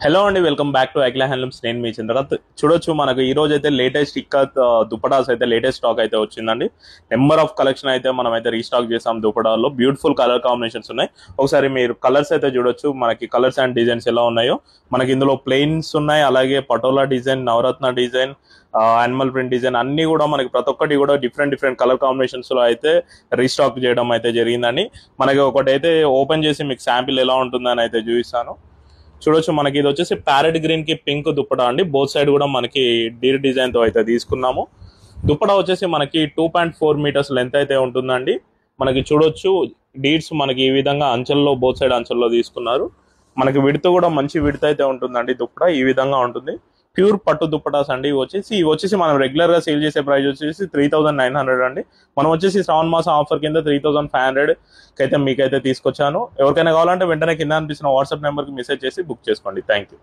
Hello అండి, welcome back to Akhila handlooms. నేను మీ చంద్రకాంత్. చూడొచ్చు మనకు ఈ రోజు అయితే లేటెస్ట్ ఇక్కత్ దుపటాస్ అయితే లేటెస్ట్ స్టాక్ అయితే వచ్చిందండి. నెంబర్ ఆఫ్ కలెక్షన్ అయితే మనం అయితే రీస్టాక్ చేసాం. దుపటాల్లో బ్యూటిఫుల్ కలర్ కాంబినేషన్స్ ఉన్నాయి. ఒకసారి మీరు కలర్స్ అయితే చూడొచ్చు. మనకి కలర్స్ అండ్ డిజైన్స్ ఎలా ఉన్నాయో మనకి ఇందులో ప్లెయిన్స్ ఉన్నాయి, అలాగే పటోలా డిజైన్, నవరత్న డిజైన్, యానిమల్ ప్రింట్ డిజైన్ అన్ని కూడా మనకి ప్రతి ఒక్కటి కూడా డిఫరెంట్ డిఫరెంట్ కలర్ కాంబినేషన్స్ లో అయితే రీస్టాక్ చేయడం అయితే జరిగిందండి. మనకి ఒకటి అయితే ఓపెన్ చేసి మీకు శాంపిల్ ఎలా ఉంటుందని అయితే చూపిస్తాను. చూడొచ్చు, మనకి ఇది వచ్చేసి ప్యారెట్ గ్రీన్ కి పింక్ దుప్పటా అండి. బోత్ సైడ్ కూడా మనకి డీర్ డిజైన్ తో అయితే తీసుకున్నాము. దుప్పటా వచ్చేసి మనకి 2.4 మీటర్స్ లెంత్ అయితే ఉంటుందండి. మనకి చూడొచ్చు డీడ్స్ మనకి ఈ విధంగా అంచెల్లో బోత్ సైడ్ అంచెల్లో తీసుకున్నారు. మనకి విడత కూడా మంచి విడత అయితే ఉంటుందండి. దుప్పటా ఈ విధంగా ఉంటుంది. ప్యూర్ పట్టు దుప్పటాస్ అండి. ఇవి వచ్చేసి మనం రెగ్యులర్ గా సేల్ చేసే ప్రైస్ వచ్చేసి 3900 అండి. మనం వచ్చేసి శ్రావణ మాసం ఆఫర్ కింద 3500 అయితే మీకైతే తీసుకొచ్చాను. ఎవరికైనా కావాలంటే వెంటనే కింద అనిపిస్తున్న వాట్సాప్ నెంబర్ కి మెసేజ్ చేసి బుక్ చేసుకోండి. Thank you.